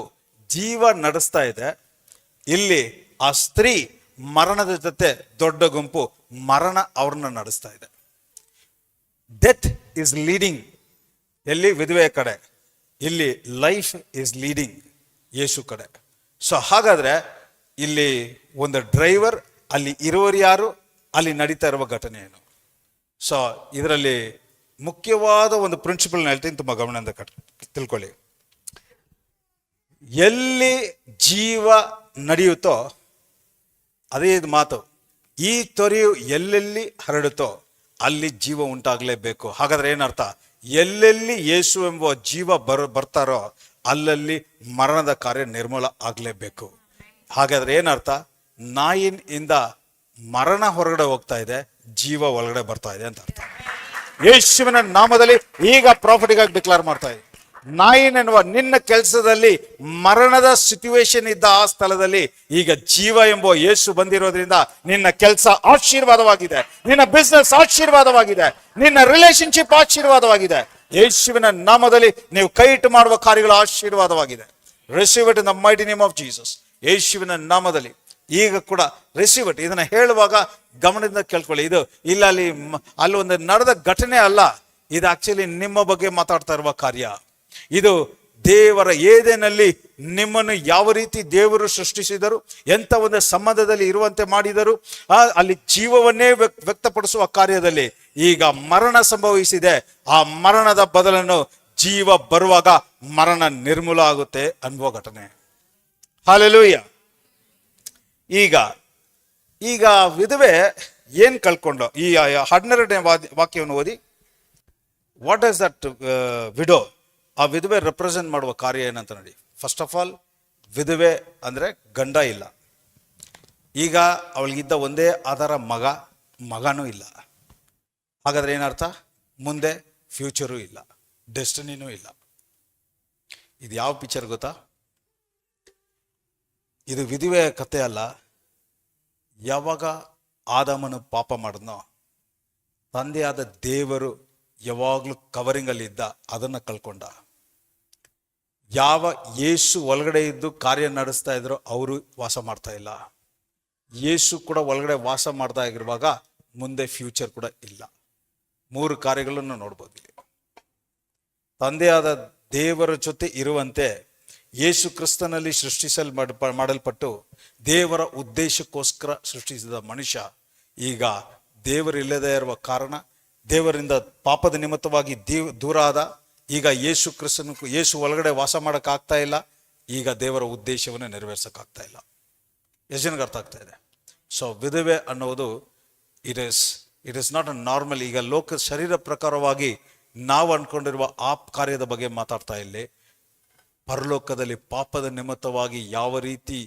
ಜೀವ ನಡೆಸ್ತಾ ಇದೆ. ಇಲ್ಲಿ ಆ ಸ್ತ್ರೀ ಮರಣದ ಜೊತೆ ದೊಡ್ಡ ಗುಂಪು ಮರಣ ಅವ್ರನ್ನ ನಡೆಸ್ತಾ ಇದೆ. ಡೆತ್ ಇಸ್ ಲೀಡಿಂಗ್ ಎಲ್ಲಿ? ವಿಧವೆಯ ಕಡೆ. ಇಲ್ಲಿ ಲೈಫ್ ಇಸ್ ಲೀಡಿಂಗ್ ಯೇಸು ಕಡೆ. ಸೊ ಹಾಗಾದ್ರೆ ಇಲ್ಲಿ ಒಂದು ಡ್ರೈವರ್, ಅಲ್ಲಿ ಇರುವರು ಯಾರು, ಅಲ್ಲಿ ನಡೀತಾ ಇರುವ ಘಟನೆ ಏನು? ಸೊ ಇದರಲ್ಲಿ ಮುಖ್ಯವಾದ ಒಂದು ಪ್ರಿನ್ಸಿಪಲ್ ಹೇಳ್ತೀನಿ, ತುಂಬಾ ಗಮನದಿಂದ ತಿಳ್ಕೊಳ್ಳಿ. ಎಲ್ಲಿ ಜೀವ ನಡೆಯುತ್ತೋ ಅದೇ ಇದು ಮಾತು. ಈ ತೊರೆಯು ಎಲ್ಲೆಲ್ಲಿ ಹರಡುತ್ತೋ ಅಲ್ಲಿ ಜೀವ ಉಂಟಾಗಲೇಬೇಕು. ಹಾಗಾದ್ರೆ ಏನರ್ಥ? ಎಲ್ಲೆಲ್ಲಿ ಯೇಸು ಎಂಬ ಜೀವ ಬರ್ತಾರೋ ಅಲ್ಲಲ್ಲಿ ಮರಣದ ಕಾರ್ಯ ನಿರ್ಮೂಲ ಆಗಲೇಬೇಕು. ಹಾಗಾದ್ರೆ ಏನರ್ಥ? ನಾಯಿನ್ ಇಂದ ಮರಣ ಹೊರಗಡೆ ಹೋಗ್ತಾ ಇದೆ, ಜೀವ ಒಳಗಡೆ ಬರ್ತಾ ಇದೆ ಅಂತ ಅರ್ಥ. ಯೇಸುವಿನ ನಾಮದಲ್ಲಿ ಈಗ ಪ್ರಾಫಿಟಿಗಾಗಿ ಡಿಕ್ಲೇರ್ ಮಾಡ್ತಾ ಇದೆ, ನಾಯಿನ್ ಎನ್ನುವ ನಿನ್ನ ಕೆಲಸದಲ್ಲಿ ಮರಣದ ಸಿಚುವೇಶನ್ ಇದ್ದ ಆ ಸ್ಥಳದಲ್ಲಿ ಈಗ ಜೀವ ಎಂಬ ಯೇಸು ಬಂದಿರೋದ್ರಿಂದ ನಿನ್ನ ಕೆಲಸ ಆಶೀರ್ವಾದವಾಗಿದೆ, ನಿನ್ನ ಬಿಸ್ನೆಸ್ ಆಶೀರ್ವಾದವಾಗಿದೆ, ನಿನ್ನ ರಿಲೇಶನ್ಶಿಪ್ ಆಶೀರ್ವಾದವಾಗಿದೆ. ಯೇಸುವಿನ ನಾಮದಲ್ಲಿ ನೀವು ಕೈ ಇಟ್ಟು ಮಾಡುವ ಕಾರ್ಯಗಳು ಆಶೀರ್ವಾದವಾಗಿದೆ. Receive it in the mighty name of Jesus. ಯೇಸುವಿನ ನಾಮದಲ್ಲಿ ಈಗ ಕೂಡ ರಿಸೀವ್ ಇಟ್. ಇದನ್ನ ಹೇಳುವಾಗ ಗಮನದಿಂದ ಕೇಳ್ಕೊಳ್ಳಿ. ಇದು ಇಲ್ಲ ಅಲ್ಲಿ ಒಂದು ನಡೆದ ಘಟನೆ ಅಲ್ಲ, ಇದು ಆಕ್ಚುಲಿ ನಿಮ್ಮ ಬಗ್ಗೆ ಮಾತಾಡ್ತಾ ಇರುವ ಕಾರ್ಯ. ಇದು ದೇವರ ಏದೇನಲ್ಲಿ ನಿಮ್ಮನ್ನು ಯಾವ ರೀತಿ ದೇವರು ಸೃಷ್ಟಿಸಿದರು, ಎಂತ ಒಂದು ಸಂಬಂಧದಲ್ಲಿ ಇರುವಂತೆ ಮಾಡಿದರು, ಅಲ್ಲಿ ಜೀವವನ್ನೇ ವ್ಯಕ್ತಪಡಿಸುವ ಕಾರ್ಯದಲ್ಲಿ ಈಗ ಮರಣ ಸಂಭವಿಸಿದೆ. ಆ ಮರಣದ ಬದಲನ್ನು ಜೀವ ಬರುವಾಗ ಮರಣ ನಿರ್ಮೂಲ ಆಗುತ್ತೆ ಅನ್ನುವ ಘಟನೆ. ಹಲ್ಲೆಲೂಯಾ. ಈಗ ವಿಧವೆ ಏನ್ ಕಳ್ಕೊಂಡು, ಈ 12ನೇ ವಾಕ್ಯವನ್ನು ಓದಿ. What is that widow? ಆ ವಿಧವೆ ರೆಪ್ರೆಸೆಂಟ್ ಮಾಡುವ ಕಾರ್ಯ ಏನಂತ ನೋಡಿ. ಫಸ್ಟ್ ಆಫ್ ಆಲ್, ವಿಧವೆ ಅಂದ್ರೆ ಗಂಡ ಇಲ್ಲ. ಈಗ ಅವಳಿಗಿದ್ದ ಒಂದೇ ಆಧಾರ ಮಗನೂ ಇಲ್ಲ. ಹಾಗಾದ್ರೆ ಏನರ್ಥ? ಮುಂದೆ ಫ್ಯೂಚರೂ ಇಲ್ಲ, ಡೆಸ್ಟಿನಿನೂ ಇಲ್ಲ. ಇದು ಯಾವ ಪಿಕ್ಚರ್ ಗೊತ್ತಾ? ಇದು ವಿಧವೆಯ ಕಥೆ ಅಲ್ಲ. ಯಾವಾಗ ಆದಾಮನು ಪಾಪ ಮಾಡಿದ್ನೋ, ತಂದೆಯಾದ ದೇವರು ಯಾವಾಗಲೂ ಕವರಿಂಗಲ್ಲಿ ಇದ್ದ, ಅದನ್ನು ಕಳ್ಕೊಂಡ. ಯಾವ ಯೇಸು ಒಳಗಡೆ ಇದ್ದು ಕಾರ್ಯ ನಡೆಸ್ತಾ ಇದ್ರು ಅವರು ವಾಸ ಮಾಡ್ತಾ ಇಲ್ಲ. ಯೇಸು ಕೂಡ ಒಳಗಡೆ ವಾಸ ಮಾಡ್ತಾ ಆಗಿರುವಾಗ ಮುಂದೆ ಫ್ಯೂಚರ್ ಕೂಡ ಇಲ್ಲ. 3 ಕಾರ್ಯಗಳನ್ನು ನೋಡ್ಬೋದು ಇಲ್ಲಿ. ತಂದೆಯಾದ ದೇವರ ಜೊತೆ ಇರುವಂತೆ ಯೇಸು ಕ್ರಿಸ್ತನಲ್ಲಿ ಮಾಡಲ್ಪಟ್ಟು ದೇವರ ಉದ್ದೇಶಕ್ಕೋಸ್ಕರ ಸೃಷ್ಟಿಸಿದ ಮನುಷ್ಯ ಈಗ ದೇವರಿಲ್ಲದೆ ಇರುವ ಕಾರಣ, ದೇವರಿಂದ ಪಾಪದ ನಿಮಿತ್ತವಾಗಿ ದೂರ ಆದ. ಈಗ ಯೇಸು ಒಳಗಡೆ ವಾಸ ಮಾಡೋಕ್ಕಾಗ್ತಾ ಇಲ್ಲ. ಈಗ ದೇವರ ಉದ್ದೇಶವನ್ನು ನೆರವೇರ್ಸೋಕ್ಕಾಗ್ತಾ ಇಲ್ಲ. ಎಷ್ಟು ಜನಕ್ಕೆ ಅರ್ಥ ಆಗ್ತಾ ಇದೆ? ಸೊ ವಿಧವೆ ಅನ್ನೋದು it is not a normal. ಈಗ ಶರೀರ ಪ್ರಕಾರವಾಗಿ ನಾವು ಅಂದ್ಕೊಂಡಿರುವ ಆ ಕಾರ್ಯದ ಬಗ್ಗೆ ಮಾತಾಡ್ತಾ ಇಲ್ಲಿ. ಪರಲೋಕದಲ್ಲಿ ಪಾಪದ ನಿಮಿತ್ತವಾಗಿ ಯಾವ ರೀತಿ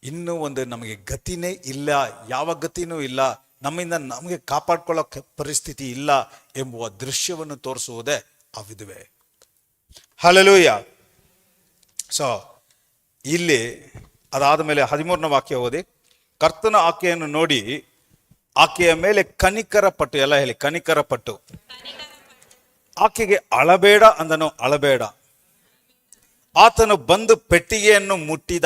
ಇನ್ನೂ ಒಂದು ನಮಗೆ ಗತಿನೇ ಇಲ್ಲ, ಯಾವ ಗತಿನೂ ಇಲ್ಲ, ನಮಗೆ ಕಾಪಾಡ್ಕೊಳ್ಳೋ ಪರಿಸ್ಥಿತಿ ಇಲ್ಲ ಎಂಬುವ ದೃಶ್ಯವನ್ನು ತೋರಿಸುವುದೇ ಆ ವಿಧವೆ. ಹಲ್ಲೆಲೂಯ. ಸೊ ಇಲ್ಲಿ ಅದಾದ ಮೇಲೆ 13ನೇ ವಾಕ್ಯ ಓದಿ. ಕರ್ತನ ಆಕೆಯನ್ನು ನೋಡಿ ಆಕೆಯ ಮೇಲೆ ಕನಿಕರ ಪಟ್ಟು, ಎಲ್ಲ ಹೇಳಿ, ಕನಿಕರ ಪಟ್ಟು ಆಕೆಗೆ ಅಳಬೇಡ ಅಂದನು. ಅಳಬೇಡ. ಆತನು ಬಂದು ಪೆಟ್ಟಿಗೆಯನ್ನು ಮುಟ್ಟಿದ.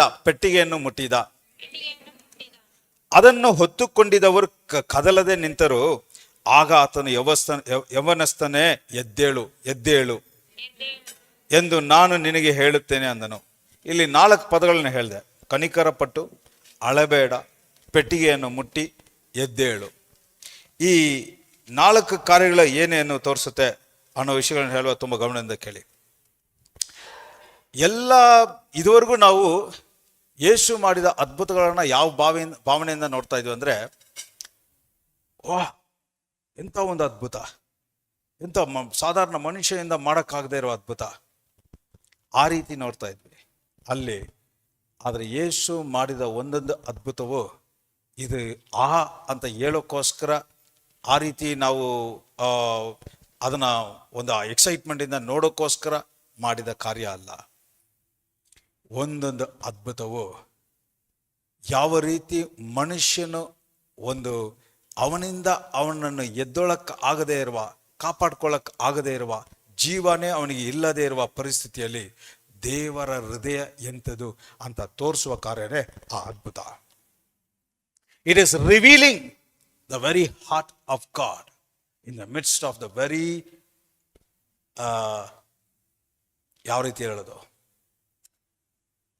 ಅದನ್ನು ಹೊತ್ತುಕೊಂಡಿದ್ದವರು ಕದಲದೆ ನಿಂತರು. ಆಗ ಆತನು ಯವನಸ್ಥನೇ, ಎದ್ದೇಳು ಎಂದು ನಾನು ನಿನಗೆ ಹೇಳುತ್ತೇನೆ ಅಂದನು. ಇಲ್ಲಿ 4 ಪದಗಳನ್ನ ಹೇಳಿದೆ. ಕನಿಕರ ಪಟ್ಟು, ಅಳಬೇಡ, ಪೆಟ್ಟಿಗೆಯನ್ನು ಮುಟ್ಟಿ, ಎದ್ದೇಳು. ಈ 4 ಕಾರ್ಯಗಳ ಏನೇನು ತೋರಿಸುತ್ತೆ ಅನ್ನೋ ವಿಷಯಗಳನ್ನ ಹೇಳುವ ತುಂಬ ಗಮನದಿಂದ ಕೇಳಿ. ಇದುವರೆಗೂ ನಾವು ಯೇಸು ಮಾಡಿದ ಅದ್ಭುತಗಳನ್ನ ಯಾವ ಭಾವನೆಯಿಂದ ನೋಡ್ತಾ ಇದ್ವಿ ಅಂದ್ರೆ, ವಾಹ್ ಎಂಥ ಒಂದು ಅದ್ಭುತ, ಎಂಥ ಸಾಧಾರಣ ಮನುಷ್ಯನಿಂದ ಮಾಡೋಕ್ಕಾಗದೇ ಇರೋ ಅದ್ಭುತ, ಆ ರೀತಿ ನೋಡ್ತಾ ಇದ್ವಿ ಅಲ್ಲಿ. ಆದರೆ ಯೇಸು ಮಾಡಿದ ಒಂದೊಂದು ಅದ್ಭುತವು ಇದು ಅಂತ ಹೇಳೋಕ್ಕೋಸ್ಕರ ಆ ರೀತಿ ನಾವು ಅದನ್ನ ಒಂದು ಎಕ್ಸೈಟ್ಮೆಂಟಿಂದ ನೋಡೋಕ್ಕೋಸ್ಕರ ಮಾಡಿದ ಕಾರ್ಯ ಅಲ್ಲ. ಒಂದೊಂದು ಅದ್ಭುತವು ಯಾವ ರೀತಿ ಮನುಷ್ಯನು ಅವನಿಂದ ಅವನನ್ನು ಆಗದೇ ಇರುವ, ಕಾಪಾಡ್ಕೊಳ್ಳಕ್ಕೆ ಆಗದೇ ಇರುವ, ಜೀವನೇ ಅವನಿಗೆ ಇಲ್ಲದೆ ಇರುವ ಪರಿಸ್ಥಿತಿಯಲ್ಲಿ ದೇವರ ಹೃದಯ ಎಂಥದ್ದು ಅಂತ ತೋರಿಸುವ ಕಾರ್ಯನೇ ಆ ಅದ್ಭುತ. It is revealing the very heart of god in the midst of the very ಯಾವ ರೀತಿ ಹೇಳೋದು,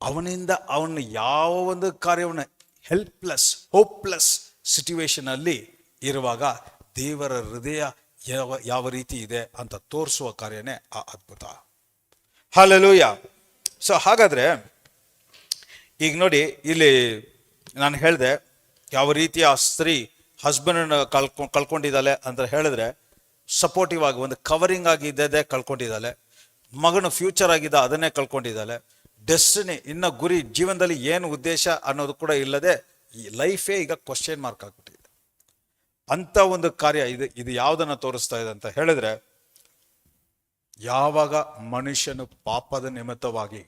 ಅವನಿಂದ ಅವನು ಯಾವ ಒಂದು ಕಾರ್ಯವನ್ನು ಹೋಪ್ಲೆಸ್ ಸಿಚುವೇಶನ್ ಅಲ್ಲಿ ಇರುವಾಗ ದೇವರ ಹೃದಯ ಯಾವ ರೀತಿ ಇದೆ ಅಂತ ತೋರಿಸುವ ಕಾರ್ಯನೇ ಆ ಅದ್ಭುತ. ಹಲ್ಲೆಲೂಯಾ. ಸೊ ಹಾಗಾದ್ರೆ ಈಗ ನೋಡಿ, ಇಲ್ಲಿ ನಾನು ಹೇಳಿದೆ ಯಾವ ರೀತಿ ಆ ಸ್ತ್ರೀ ಹಸ್ಬೆಂಡನ್ನು ಕಳ್ಕೊಂಡಿದ್ದಾಳೆ ಅಂತ ಹೇಳಿದ್ರೆ, ಸಪೋರ್ಟಿವ್ ಆಗಿ ಒಂದು ಕವರಿಂಗ್ ಆಗಿದ್ದೇ ಕಳ್ಕೊಂಡಿದ್ದಾಳೆ. ಮಗನು ಫ್ಯೂಚರ್ ಆಗಿದ್ದ ಅದನ್ನೇ ಕಳ್ಕೊಂಡಿದ್ದಾಳೆ. ಡೆಸ್ಟಿನಿ, ಇನ್ನ ಗುರಿ, ಜೀವನದಲ್ಲಿ ಏನು ಉದ್ದೇಶ ಅನ್ನೋದು ಕೂಡ ಇಲ್ಲದೆ ಈ ಲೈಫೇ ಈಗ ಕ್ವಶನ್ ಮಾರ್ಕ್ ಆಗ್ಬಿಟ್ಟಿದೆ. ಅಂತ ಒಂದು ಕಾರ್ಯ ಇದು ಯಾವುದನ್ನ ತೋರಿಸ್ತಾ ಇದೆ ಅಂತ ಹೇಳಿದ್ರೆ, ಯಾವಾಗ ಮನುಷ್ಯನು ಪಾಪದ ನಿಮಿತ್ತವಾಗಿ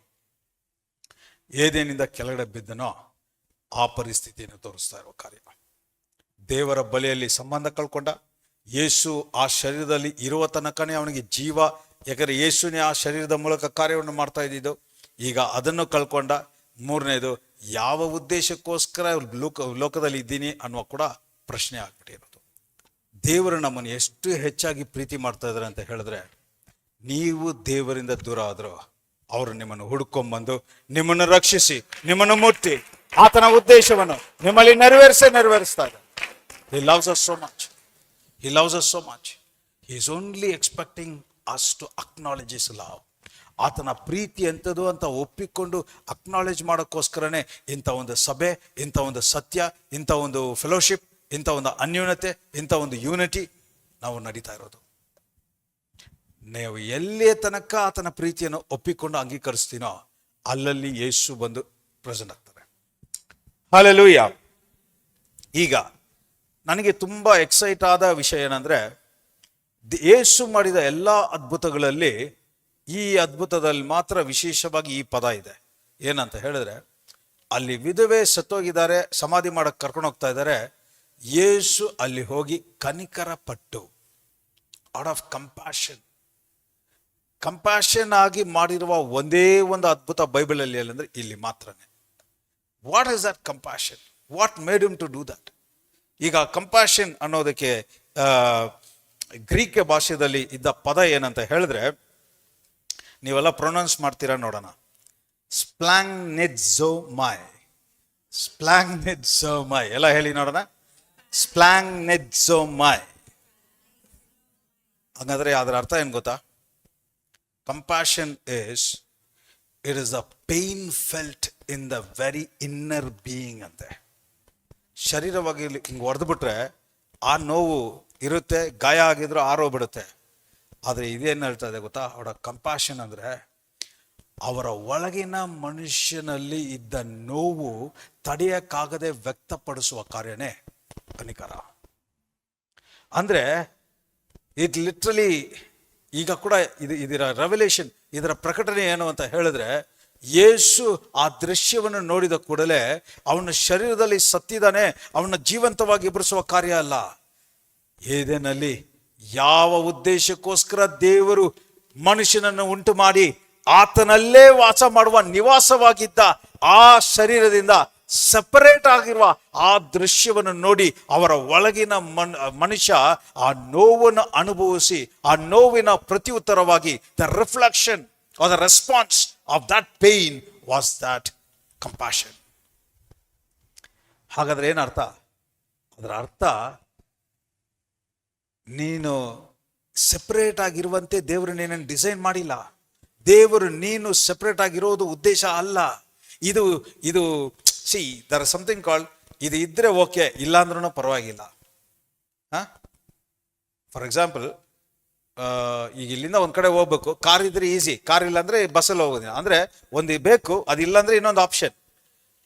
ಏದೇನಿಂದ ಕೆಳಗಡೆ ಬಿದ್ದನೋ ಆ ಪರಿಸ್ಥಿತಿಯನ್ನು ತೋರಿಸ್ತಾ ಇರೋ ಕಾರ್ಯ. ದೇವರ ಬಳಿಯಲ್ಲಿ ಸಂಬಂಧ ಕಳ್ಕೊಂಡ. ಯೇಸು ಆ ಶರೀರದಲ್ಲಿ ಇರುವ ತನಕನೇ ಅವನಿಗೆ ಜೀವ, ಯಾಕಂದ್ರೆ ಯೇಸುನೇ ಆ ಶರೀರದ ಮೂಲಕ ಕಾರ್ಯವನ್ನು ಮಾಡ್ತಾ ಇದ್ದಿದ್ದು. ಈಗ ಅದನ್ನು ಕಳ್ಕೊಂಡ. 3ನೇದು, ಯಾವ ಉದ್ದೇಶಕ್ಕೋಸ್ಕರ ಲೋಕದಲ್ಲಿ ಇದ್ದೀನಿ ಅನ್ನುವ ಕೂಡ ಪ್ರಶ್ನೆ ಆಗ್ಬಿಟ್ಟಿರೋದು. ದೇವರು ನಮ್ಮನ್ನು ಎಷ್ಟು ಹೆಚ್ಚಾಗಿ ಪ್ರೀತಿ ಮಾಡ್ತಾ ಇದ್ದಾರೆ ಅಂತ ಹೇಳಿದ್ರೆ, ನೀವು ದೇವರಿಂದ ದೂರ ಆದ್ರೂ ಅವರು ನಿಮ್ಮನ್ನು ಹುಡ್ಕೊಂಡ್ಬಂದು ನಿಮ್ಮನ್ನು ರಕ್ಷಿಸಿ, ನಿಮ್ಮನ್ನು ಮುಟ್ಟಿ ಆತನ ಉದ್ದೇಶವನ್ನು ನಿಮ್ಮಲ್ಲಿ ನೆರವೇರಿಸ್ತಾ ಇದ್ದಾರೆ. He loves us so much. He loves us so much. He is only expecting us to acknowledge his love. ಆತನ ಪ್ರೀತಿ ಎಂಥದ್ದು ಅಂತ ಒಪ್ಪಿಕೊಂಡು ಅಕ್ನಾಲೇಜ್ ಮಾಡೋಕ್ಕೋಸ್ಕರನೇ ಇಂಥ ಒಂದು ಸಭೆ, ಇಂಥ ಒಂದು ಸತ್ಯ, ಇಂಥ ಒಂದು ಫೆಲೋಶಿಪ್, ಇಂಥ ಒಂದು ಅನ್ಯೂನತೆ, ಇಂಥ ಒಂದು ಯೂನಿಟಿ ನಾವು ನಡೀತಾ ಇರೋದು. ನೀವು ಎಲ್ಲಿಯ ತನಕ ಆತನ ಪ್ರೀತಿಯನ್ನು ಒಪ್ಪಿಕೊಂಡು ಅಂಗೀಕರಿಸ್ತೀನೋ ಅಲ್ಲಲ್ಲಿ ಯೇಸು ಬಂದು ಪ್ರೆಸೆಂಟ್ ಆಗ್ತಾರೆ. ಹಲ್ಲೆಲೂಯಾ. ಈಗ ನನಗೆ ತುಂಬ ಎಕ್ಸೈಟ್ ಆದ ವಿಷಯ ಏನಂದರೆ, ಯೇಸು ಮಾಡಿದ ಎಲ್ಲ ಅದ್ಭುತಗಳಲ್ಲಿ ಈ ಅದ್ಭುತದಲ್ಲಿ ಮಾತ್ರ ವಿಶೇಷವಾಗಿ ಈ ಪದ ಇದೆ. ಏನಂತ ಹೇಳಿದ್ರೆ, ಅಲ್ಲಿ ವಿಧವೆ ಸತ್ತೋಗಿದ್ದಾರೆ, ಸಮಾಧಿ ಮಾಡಕ್ಕೆ ಕರ್ಕೊಂಡು ಹೋಗ್ತಾ ಇದ್ದಾರೆ. ಯೇಸು ಅಲ್ಲಿ ಹೋಗಿ ಕನಿಕರ ಪಟ್ಟು, ಔಟ್ ಆಫ್ ಕಂಪ್ಯಾಷನ್ ಆಗಿ ಮಾಡಿರುವ ಒಂದೇ ಒಂದು ಅದ್ಭುತ ಬೈಬಲಲ್ಲಿ ಅಂದರೆ ಇಲ್ಲಿ ಮಾತ್ರನೇ. What is that compassion? What made him to do that? ಈಗ ಕಂಪ್ಯಾಷನ್ ಅನ್ನೋದಕ್ಕೆ ಗ್ರೀಕ್ ಭಾಷೆಯಲ್ಲಿ ಇದ್ದ ಪದ ಏನಂತ ಹೇಳಿದ್ರೆ, ನೀವೆಲ್ಲ ಪ್ರೊನೌನ್ಸ್ ಮಾಡ್ತೀರಾ ನೋಡೋಣ. ಸ್ಪ್ಲಾಂಗ್ನೆಟ್ಝೋಮೈ. ಸ್ಪ್ಲಾಂಗ್ನೆಟ್ಝೋಮೈ ಎಲ್ಲ ಹೇಳಿ ನೋಡೋಣ. ಸ್ಪ್ಲಾಂಗ್ನೆಟ್ಝೋಮೈ. ಹಾಗಾದ್ರೆ ಅದರ ಅರ್ಥ ಏನು ಗೊತ್ತಾ? Compassion it is the pain felt in the very inner being ಅಂತೆ. ಶರೀರವಾಗಿ ಹಿಂಗೆ ಹೊಡೆದ್ಬಿಟ್ರೆ ಆ ನೋವು ಇರುತ್ತೆ, ಗಾಯ ಆಗಿದ್ರು ಆರೋಗ್ಬಿಡುತ್ತೆ. ಆದರೆ ಇದೇನು ಹೇಳ್ತಾ ಇದೆ ಗೊತ್ತಾ? ಅವರ ಕಂಪ್ಯಾಷನ್ ಅಂದರೆ ಅವರ ಒಳಗಿನ ಮನುಷ್ಯನಲ್ಲಿ ಇದ್ದ ನೋವು ತಡೆಯಕ್ಕಾಗದೆ ವ್ಯಕ್ತಪಡಿಸುವ ಕಾರ್ಯನೇ ಕನಿಕರ. ಅಂದರೆ ಇಟ್ ಲಿಟ್ರಲಿ ಈಗ ಕೂಡ ಇದರ ರೆವಲ್ಯೂಷನ್, ಇದರ ಪ್ರಕಟಣೆ ಏನು ಅಂತ ಹೇಳಿದ್ರೆ, ಯೇಸು ಆ ದೃಶ್ಯವನ್ನು ನೋಡಿದ ಕೂಡಲೇ ಅವನ ಶರೀರದಲ್ಲಿ ಸತ್ತಿದ್ದಾನೆ, ಅವನ ಜೀವಂತವಾಗಿ ಎಬ್ಬರಿಸುವ ಕಾರ್ಯ ಅಲ್ಲ. ಏದೇನಲ್ಲಿ ಯಾವ ಉದ್ದೇಶಕ್ಕೋಸ್ಕರ ದೇವರು ಮನುಷ್ಯನನ್ನು ಉಂಟು ಮಾಡಿ ಆತನಲ್ಲೇ ವಾಸ ಮಾಡುವ ನಿವಾಸವಾಗಿದ್ದ ಆ ಶರೀರದಿಂದ ಸಪರೇಟ್ ಆಗಿರುವ ಆ ದೃಶ್ಯವನ್ನು ನೋಡಿ ಅವರ ಒಳಗಿನ ಮನುಷ್ಯ ಆ ನೋವನ್ನು ಅನುಭವಿಸಿ, ಆ ನೋವಿನ ಪ್ರತ್ಯುತ್ತರವಾಗಿ the reflection are the response of that pain was that compassion. ಹಾಗಾದ್ರೆ ಏನರ್ಥ? ಅದರ ಅರ್ಥ, ನೀನು ಸೆಪರೇಟ್ ಆಗಿರುವಂತೆ ದೇವರು ನೀನನ್ನು ಡಿಸೈನ್ ಮಾಡಿಲ್ಲ. ದೇವರು ನೀನು ಸೆಪರೇಟ್ ಆಗಿರೋದು ಉದ್ದೇಶ ಅಲ್ಲ. ಇದು see there is something called, ಇದು ಇದ್ರೆ ಓಕೆ, ಇಲ್ಲ ಅಂದ್ರೂ ಪರವಾಗಿಲ್ಲ. ಫಾರ್ ಎಕ್ಸಾಂಪಲ್, ಈಗ ಇಲ್ಲಿಂದ ಒಂದ್ ಕಡೆ ಹೋಗ್ಬೇಕು, ಕಾರ್ ಇದ್ರೆ ಈಸಿ, ಕಾರ್ ಇಲ್ಲ ಅಂದ್ರೆ ಬಸ್ಸಲ್ಲಿ ಹೋಗೋದಿಲ್ಲ. ಅಂದ್ರೆ ಒಂದು ಬೇಕು, ಅದಿಲ್ಲ ಅಂದ್ರೆ ಇನ್ನೊಂದು ಆಪ್ಷನ್.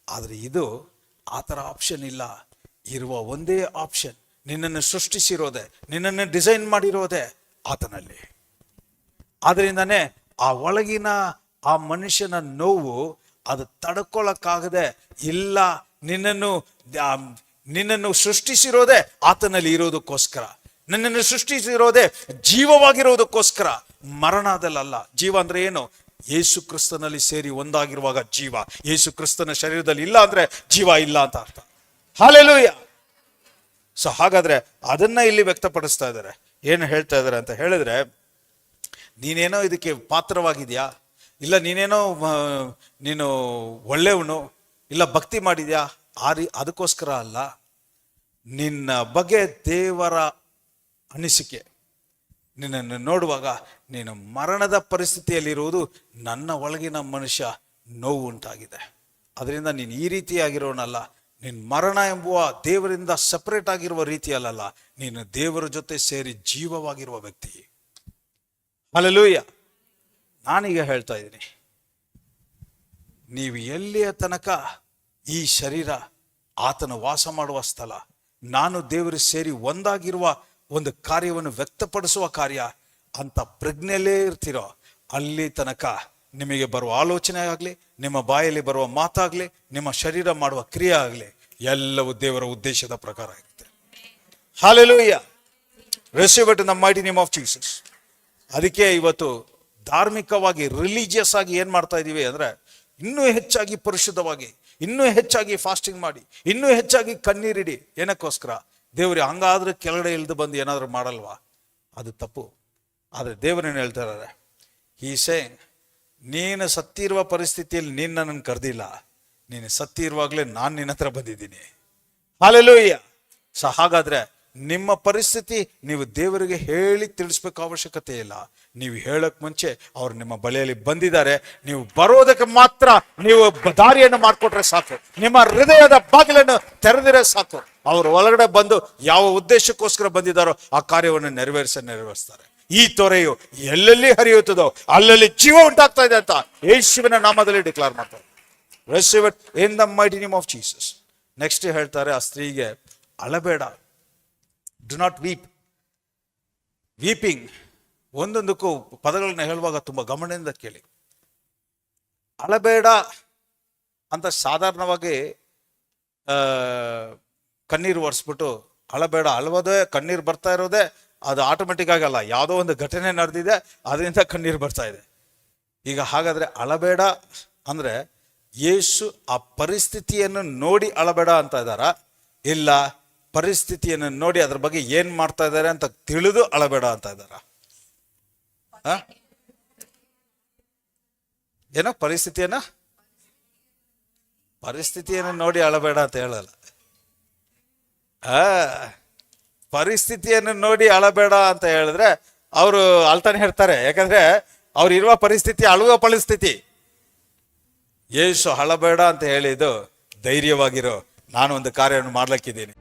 ಆದ್ರೆ ಇದು ಆ ಥರ ಆಪ್ಷನ್ ಇಲ್ಲ. ಇರುವ ಒಂದೇ ಆಪ್ಷನ್, ನಿನ್ನನ್ನು ಸೃಷ್ಟಿಸಿರೋದೆ, ನಿನ್ನನ್ನು ಡಿಸೈನ್ ಮಾಡಿರೋದೆ ಆತನಲ್ಲಿ. ಆದ್ರಿಂದಾನೇ ಆ ಒಳಗಿನ ಆ ಮನುಷ್ಯನ ನೋವು ಅದು ತಡ್ಕೊಳ್ಳಕ್ಕಾಗದೆ, ಇಲ್ಲ ನಿನ್ನನ್ನು ಸೃಷ್ಟಿಸಿರೋದೆ ಆತನಲ್ಲಿ ಇರೋದಕ್ಕೋಸ್ಕರ, ನಿನ್ನನ್ನು ಸೃಷ್ಟಿಸಿರೋದೆ ಜೀವವಾಗಿರೋದಕ್ಕೋಸ್ಕರ, ಮರಣದಲ್ಲ. ಜೀವ ಅಂದ್ರೆ ಏನು? ಯೇಸು ಕ್ರಿಸ್ತನಲ್ಲಿ ಸೇರಿ ಒಂದಾಗಿರುವಾಗ ಜೀವ. ಯೇಸು ಕ್ರಿಸ್ತನ ಶರೀರದಲ್ಲಿ ಇಲ್ಲ ಅಂದ್ರೆ ಜೀವ ಇಲ್ಲ ಅಂತ ಅರ್ಥ. ಹಲ್ಲೆಲೂಯಾ. ಸೊ ಹಾಗಾದ್ರೆ ಅದನ್ನ ಇಲ್ಲಿ ವ್ಯಕ್ತಪಡಿಸ್ತಾ ಇದ್ದಾರೆ. ಏನು ಹೇಳ್ತಾ ಇದ್ದಾರೆ ಅಂತ ಹೇಳಿದ್ರೆ, ನೀನೇನೋ ಇದಕ್ಕೆ ಪಾತ್ರವಾಗಿದ್ಯಾ, ಇಲ್ಲ ನೀನು ಒಳ್ಳೆಯವನು, ಇಲ್ಲ ಭಕ್ತಿ ಮಾಡಿದ್ಯಾ, ಅದಕ್ಕೋಸ್ಕರ ಅಲ್ಲ. ನಿನ್ನ ಬಗ್ಗೆ ದೇವರ ಅನಿಸಿಕೆ ನಿನ್ನನ್ನು ನೋಡುವಾಗ ನೀನು ಮರಣದ ಪರಿಸ್ಥಿತಿಯಲ್ಲಿರುವುದು, ನನ್ನ ಒಳಗಿನ ಮನುಷ್ಯ ನೋವು ಉಂಟಾಗಿದೆ, ಅದರಿಂದ ನೀನು ಈ ರೀತಿಯಾಗಿರೋನಲ್ಲ. ನೀನು ಮರಣ ಎಂಬುವ ದೇವರಿಂದ ಸಪರೇಟ್ ಆಗಿರುವ ರೀತಿಯಲ್ಲ, ನೀನು ದೇವರ ಜೊತೆ ಸೇರಿ ಜೀವವಾಗಿರುವ ವ್ಯಕ್ತಿ. ಹಲ್ಲೆಲೂಯಾ. ನಾನೀಗ ಹೇಳ್ತಾ ಇದ್ದೀನಿ, ನೀವು ಎಲ್ಲಿಯ ತನಕ ಈ ಶರೀರ ಆತನ ವಾಸ ಮಾಡುವ ಸ್ಥಳ, ನಾನು ದೇವರು ಸೇರಿ ಒಂದಾಗಿರುವ ಒಂದು ಕಾರ್ಯವನ್ನು ವ್ಯಕ್ತಪಡಿಸುವ ಕಾರ್ಯ ಅಂತ ಪ್ರಜ್ಞೆಯಲ್ಲೇ ಇರ್ತೀರೋ, ಅಲ್ಲಿ ತನಕ ನಿಮಗೆ ಬರುವ ಆಲೋಚನೆ ಆಗಲಿ, ನಿಮ್ಮ ಬಾಯಲ್ಲಿ ಬರುವ ಮಾತಾಗಲಿ, ನಿಮ್ಮ ಶರೀರ ಮಾಡುವ ಕ್ರಿಯೆ ಆಗಲಿ, ಎಲ್ಲವೂ ದೇವರ ಉದ್ದೇಶದ ಪ್ರಕಾರ ಆಗುತ್ತೆ. Hallelujah. Receive it in the mighty name of Jesus. ಅದಕ್ಕೆ ಇವತ್ತು ಧಾರ್ಮಿಕವಾಗಿ, ರಿಲಿಜಿಯಸ್ ಆಗಿ ಏನ್ ಮಾಡ್ತಾ ಇದೀವಿ ಅಂದ್ರೆ, ಇನ್ನೂ ಹೆಚ್ಚಾಗಿ ಪರಿಶುದ್ಧವಾಗಿ, ಇನ್ನೂ ಹೆಚ್ಚಾಗಿ ಫಾಸ್ಟಿಂಗ್ ಮಾಡಿ, ಇನ್ನೂ ಹೆಚ್ಚಾಗಿ ಕಣ್ಣೀರಿಡಿ. ಏನಕ್ಕೋಸ್ಕರ? ದೇವ್ರಿಗೆ ಹಂಗಾದ್ರೆ ಕೆಳಗಡೆ ಇಳಿದು ಬಂದು ಏನಾದ್ರು ಮಾಡಲ್ವಾ? ಅದು ತಪ್ಪು. ಆದ್ರೆ ದೇವರೇನು ಹೇಳ್ತಾರೆ, ಹೀಸೆ ನೀನು ಸತ್ತಿರುವ ಪರಿಸ್ಥಿತಿಯಲ್ಲಿ ನೀನು ನನ್ನನ್ನು ಕರೆದಿಲ್ಲ, ನೀನು ಸತ್ತಿರುವಾಗಲೇ ನಾನು ನಿನ್ನ ಹತ್ರ ಬಂದಿದ್ದೀನಿ. ಹಲ್ಲೆಲೂಯಾ. ಸೊ ಹಾಗಾದ್ರೆ ನಿಮ್ಮ ಪರಿಸ್ಥಿತಿ ನೀವು ದೇವರಿಗೆ ಹೇಳಿ ತಿಳಿಸ್ಬೇಕು ಅವಶ್ಯಕತೆ ಇಲ್ಲ. ನೀವು ಹೇಳಕ್ ಮುಂಚೆ ಅವ್ರು ನಿಮ್ಮ ಬಳಿಯಲ್ಲಿ ಬಂದಿದ್ದಾರೆ, ನೀವು ಬರೋದಕ್ಕೆ ಮಾತ್ರ ನೀವು ದಾರಿಯನ್ನು ಮಾಡಿಕೊಟ್ರೆ ಸಾಕು. ನಿಮ್ಮ ಹೃದಯದ ಬಾಗಿಲನ್ನು ತೆರೆದಿರೆ ಸಾಕು. ಅವರು ಒಳಗಡೆ ಬಂದು ಯಾವ ಉದ್ದೇಶಕ್ಕೋಸ್ಕರ ಬಂದಿದ್ದಾರೋ ಆ ಕಾರ್ಯವನ್ನು ನೆರವೇರಿಸ್ತಾರೆ. ಈ ತೊರೆಯು ಎಲ್ಲೆಲ್ಲಿ ಹರಿಯುತ್ತದೋ ಅಲ್ಲಲ್ಲಿ ಜೀವ ಉಂಟಾಗ್ತಾ ಇದೆ ಅಂತ ಯೇಸುವಿನ ನಾಮದಲ್ಲಿ ಡಿಕ್ಲೇರ್ ಮಾಡ್ತಾರೆ. Receive it in the mighty name of Jesus. Next ಹೇಳ್ತಾರೆ ಆ ಸ್ತ್ರೀಗೆ, ಅಳಬೇಡ, ಡು ನಾಟ್ ವೀಪ್. ವೀಪಿಂಗ್ ಒಂದೊಂದಕ್ಕೂ ಪದಗಳನ್ನ ಹೇಳುವಾಗ ತುಂಬ ಗಮನದಿಂದ ಕೇಳಿ. ಅಳಬೇಡ ಅಂತ ಸಾಧಾರಣವಾಗಿ ಕಣ್ಣೀರು ಒರೆಸ್ಬಿಟ್ಟು ಅಳಬೇಡ, ಅಳೋದೇ ಕಣ್ಣೀರು ಬರ್ತಾ ಇರೋದೇ ಅದು ಆಟೋಮೆಟಿಕ್ ಆಗಲ್ಲ, ಯಾವುದೋ ಒಂದು ಘಟನೆ ನಡೆದಿದೆ ಅದರಿಂದ ಕಣ್ಣೀರು ಬರ್ತಾ ಇದೆ. ಈಗ ಹಾಗಾದ್ರೆ ಅಳಬೇಡ ಅಂದ್ರೆ ಯೇಸು ಆ ಪರಿಸ್ಥಿತಿಯನ್ನು ನೋಡಿ ಅಳಬೇಡ ಅಂತ ಇದ್ದಾರಾ, ಇಲ್ಲ ಪರಿಸ್ಥಿತಿಯನ್ನು ನೋಡಿ ಅದ್ರ ಬಗ್ಗೆ ಏನ್ ಮಾಡ್ತಾ ಇದ್ದಾರೆ ಅಂತ ತಿಳಿದು ಅಳಬೇಡ ಅಂತ ಇದ್ದಾರಾ? ಏನೋ ಪರಿಸ್ಥಿತಿಯನ್ನು ನೋಡಿ ಅಳಬೇಡ ಅಂತ ಹೇಳಲ್ಲ. ಪರಿಸ್ಥಿತಿಯನ್ನು ನೋಡಿ ಅಳಬೇಡ ಅಂತ ಹೇಳಿದ್ರೆ ಅವರು ಅಳ್ತಾನೆ ಇರ್ತಾರೆ, ಯಾಕಂದ್ರೆ ಅವ್ರು ಇರುವ ಪರಿಸ್ಥಿತಿ ಅಳುವ ಪರಿಸ್ಥಿತಿ. ಯೇಸು ಅಳಬೇಡ ಅಂತ ಹೇಳಿದ್ದು ಧೈರ್ಯವಾಗಿರೋ, ನಾನು ಒಂದು ಕಾರ್ಯವನ್ನು ಮಾಡ್ಲಿಕ್ಕಿದ್ದೀನಿ.